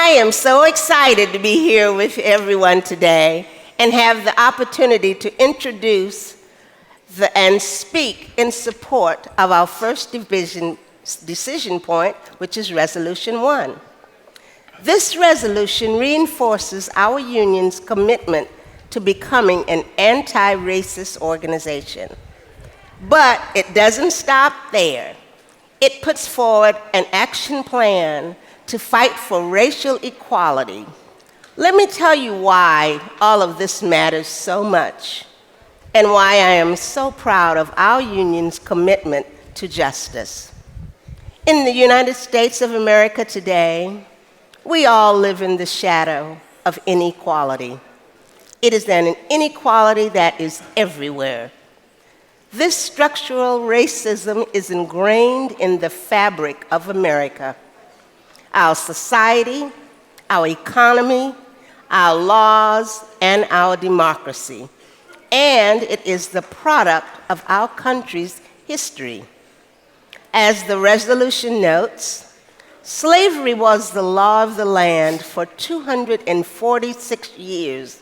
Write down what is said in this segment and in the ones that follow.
I am so excited to be here with everyone today and have the opportunity to introduce and speak in support of our first decision point, which is Resolution 1. This resolution reinforces our union's commitment to becoming an anti-racist organization. But it doesn't stop there. It puts forward an action plan to fight for racial equality. Let me tell you why all of this matters so much and why I am so proud of our union's commitment to justice. In the United States of America today, we all live in the shadow of inequality. It is an inequality that is everywhere. This structural racism is ingrained in the fabric of America. Our society, our economy, our laws, and our democracy. And it is the product of our country's history. As the resolution notes, slavery was the law of the land for 246 years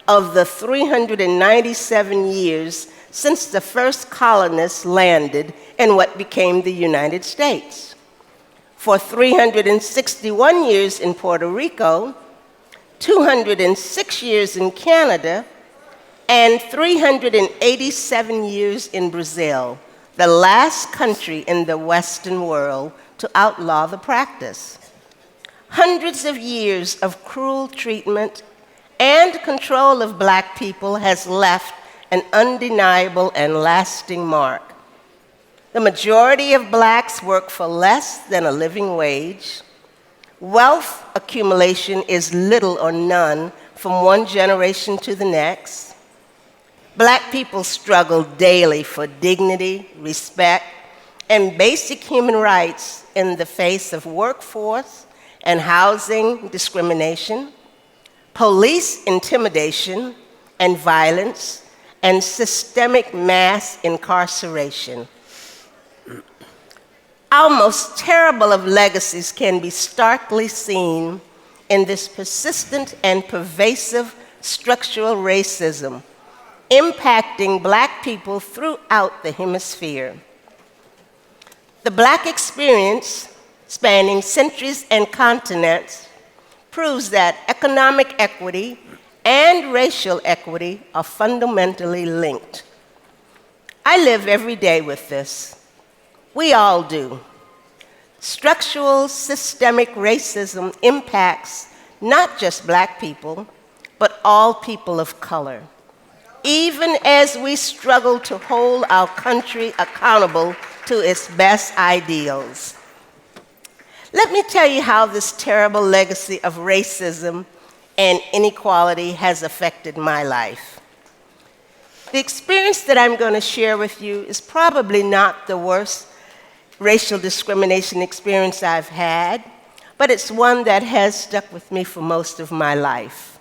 of the 397 years since the first colonists landed in what became the United States. For 361 years in Puerto Rico, 206 years in Canada, and 387 years in Brazil, the last country in the Western world to outlaw the practice. Hundreds of years of cruel treatment and control of Black people has left an undeniable and lasting mark. The majority of Blacks work for less than a living wage. Wealth accumulation is little or none from one generation to the next. Black people struggle daily for dignity, respect, and basic human rights in the face of workforce and housing discrimination, police intimidation and violence, and systemic mass incarceration. Our most terrible of legacies can be starkly seen in this persistent and pervasive structural racism impacting Black people throughout the hemisphere. The Black experience, spanning centuries and continents, proves that economic equity and racial equity are fundamentally linked. I live every day with this. We all do. Structural systemic racism impacts not just Black people, but all people of color, even as we struggle to hold our country accountable to its best ideals. Let me tell you how this terrible legacy of racism and inequality has affected my life. The experience that I'm going to share with you is probably not the worst racial discrimination experience I've had, but it's one that has stuck with me for most of my life.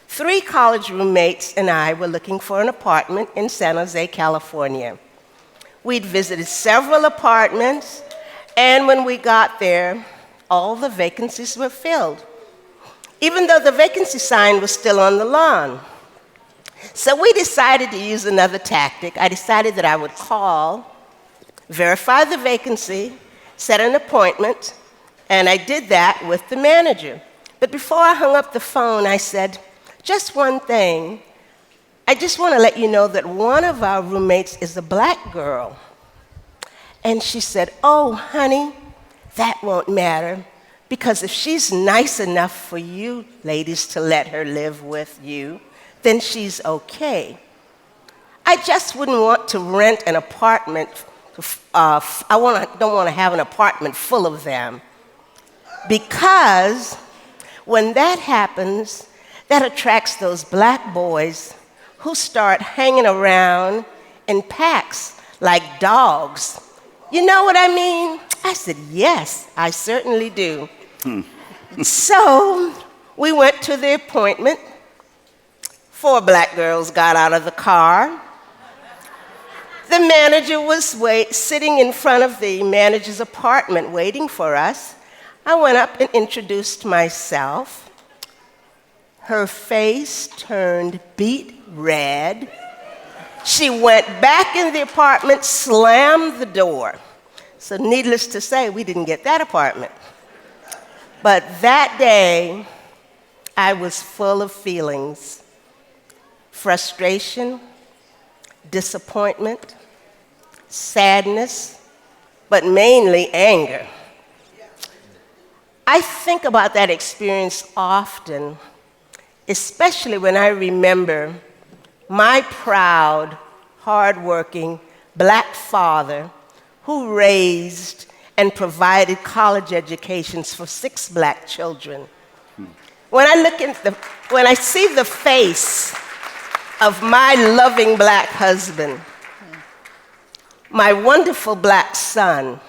3 college roommates and I were looking for an apartment in San Jose, California. We'd visited several apartments, and when we got there, all the vacancies were filled, even though the vacancy sign was still on the lawn. So we decided to use another tactic. I decided that I would call, verify the vacancy, set an appointment, and I did that with the manager. But before I hung up the phone, I said, just one thing. I just want to let you know that one of our roommates is a Black girl. And she said, oh, honey, that won't matter, because if she's nice enough for you ladies to let her live with you, then she's okay. I just wouldn't want to rent an apartment. Don't want to have an apartment full of them, because when that happens, that attracts those Black boys who start hanging around in packs like dogs. You know what I mean? I said, yes, I certainly do. So we went to the appointment. 4 Black girls got out of the car. The manager was sitting in front of the manager's apartment waiting for us. I went up and introduced myself. Her face turned beet red. She went back in the apartment, slammed the door. So needless to say, we didn't get that apartment. But that day, I was full of feelings: frustration, disappointment, sadness, but mainly anger. I think about that experience often, especially when I remember my proud, hardworking black father who raised and provided college educations for 6 black children. When I see the face of my loving black husband, my wonderful black son,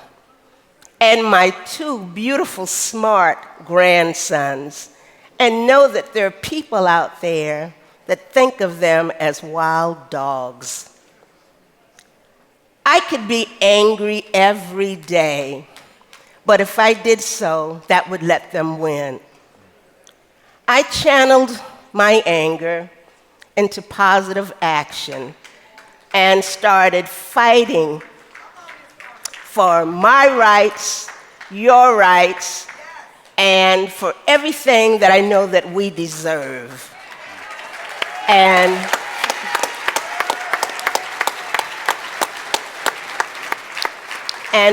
and my 2 beautiful, smart grandsons, and know that there are people out there that think of them as wild dogs. I could be angry every day, but if I did so, that would let them win. I channeled my anger into positive action and started fighting for my rights, your rights, and for everything that I know that we deserve. And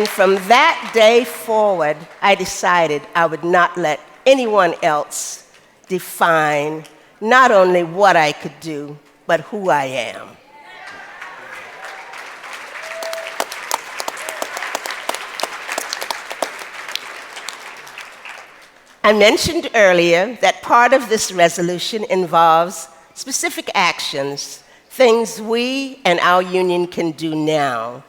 from that day forward, I decided I would not let anyone else define not only what I could do, but who I am. I mentioned earlier that part of this resolution involves specific actions, things we and our union can do now.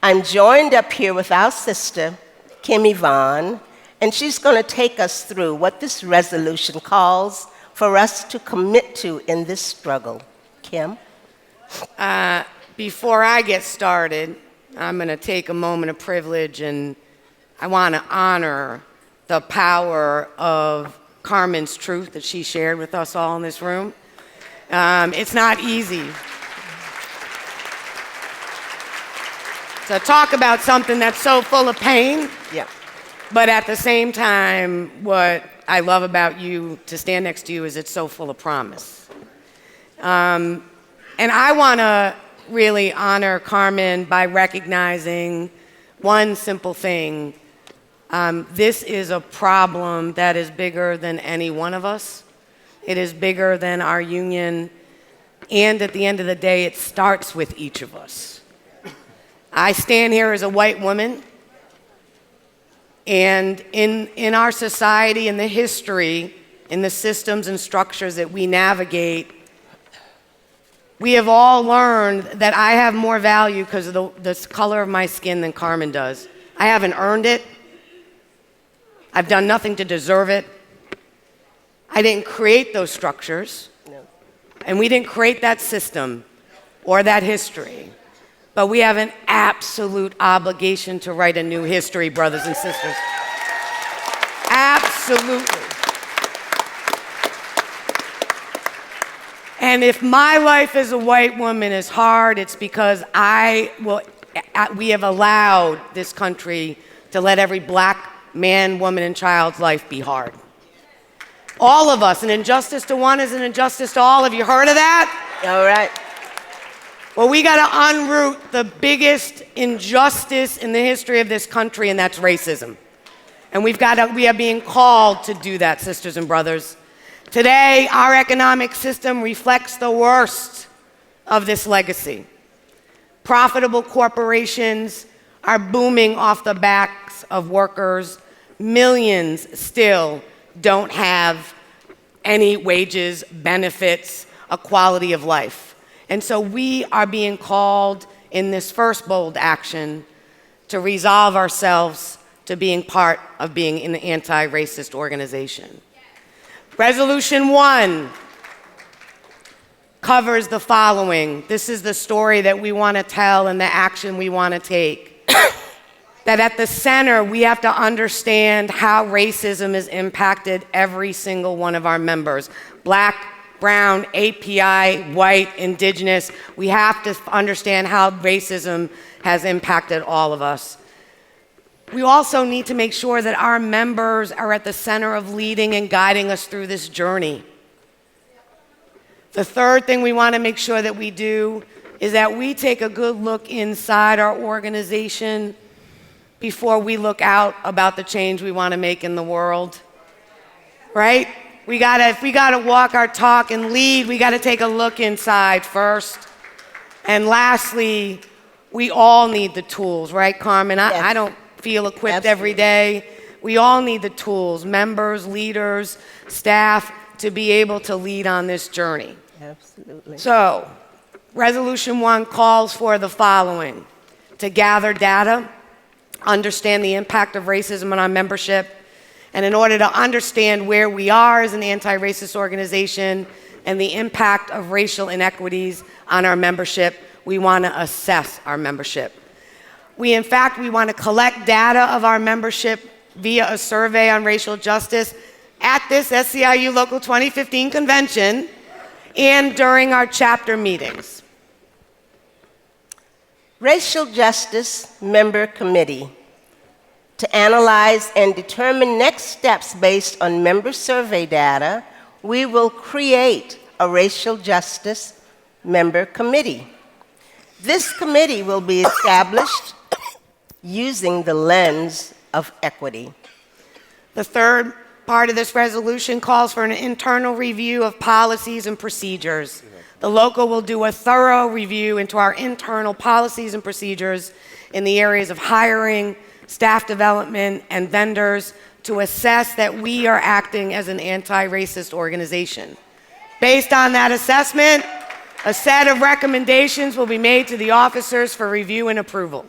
I'm joined up here with our sister, Kim Evon, and she's going to take us through what this resolution calls for us to commit to in this struggle. Kim? Before I get started, I'm going to take a moment of privilege, and I want to honor the power of Carmen's truth that she shared with us all in this room. It's not easy to talk about something that's so full of pain. Yeah. But at the same time, what I love about you, to stand next to you, is it's so full of promise. And I want to really honor Carmen by recognizing one simple thing. This is a problem that is bigger than any one of us. It is bigger than our union. And at the end of the day, it starts with each of us. I stand here as a white woman. And in our society, in the history, in the systems and structures that we navigate, we have all learned that I have more value because of the color of my skin than Carmen does. I haven't earned it. I've done nothing to deserve it. I didn't create those structures. No. And we didn't create that system or that history. But we have an absolute obligation to write a new history, brothers and sisters. Absolutely. And if my life as a white woman is hard, it's because we have allowed this country to let every black man, woman, and child's life be hard. All of us. An injustice to one is an injustice to all. Have you heard of that? All right. Well, we got to unroot the biggest injustice in the history of this country, and that's racism. And we are being called to do that, sisters and brothers. Today, our economic system reflects the worst of this legacy. Profitable corporations are booming off the backs of workers. Millions still don't have any wages, benefits, a quality of life. And so we are being called in this first bold action to resolve ourselves to being part of being an anti-racist organization. Resolution 1 covers the following. This is the story that we want to tell and the action we want to take. that at the center, we have to understand how racism has impacted every single one of our members. Black, brown, API, white, indigenous. We have to understand how racism has impacted all of us. We also need to make sure that our members are at the center of leading and guiding us through this journey. The third thing we want to make sure that we do is that we take a good look inside our organization before we look out about the change we want to make in the world, right? If we gotta walk our talk and lead, we gotta take a look inside first. And lastly, we all need the tools, right, Carmen? Yes. I don't feel equipped Absolutely. every day. We all need the tools, members, leaders, staff, to be able to lead on this journey. Absolutely. So, Resolution 1 calls for the following: to gather data, understand the impact of racism on our membership, and in order to understand where we are as an anti-racist organization and the impact of racial inequities on our membership, we want to assess our membership. We want to collect data of our membership via a survey on racial justice at this SEIU Local 2015 convention and during our chapter meetings. Racial Justice Member Committee. To analyze and determine next steps based on member survey data, we will create a Racial Justice Member Committee. This committee will be established using the lens of equity. The third part of this resolution calls for an internal review of policies and procedures. The local will do a thorough review into our internal policies and procedures in the areas of hiring, staff development, and vendors to assess that we are acting as an anti-racist organization. Based on that assessment, a set of recommendations will be made to the officers for review and approval.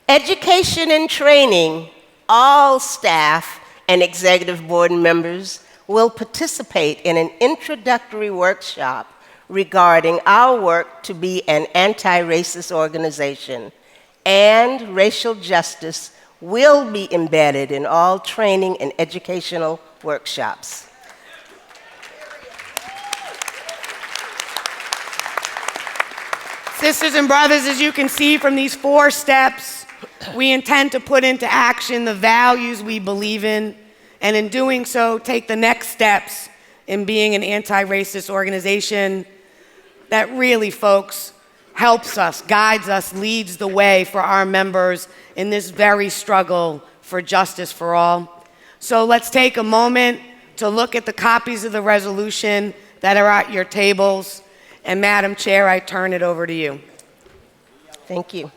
Education and training. All staff and executive board members will participate in an introductory workshop regarding our work to be an anti-racist organization, and racial justice will be embedded in all training and educational workshops. Sisters and brothers, as you can see from these 4 steps, we intend to put into action the values we believe in, and in doing so, take the next steps in being an anti-racist organization that really, folks, helps us, guides us, leads the way for our members in this very struggle for justice for all. So let's take a moment to look at the copies of the resolution that are at your tables. And Madam Chair, I turn it over to you. Thank you.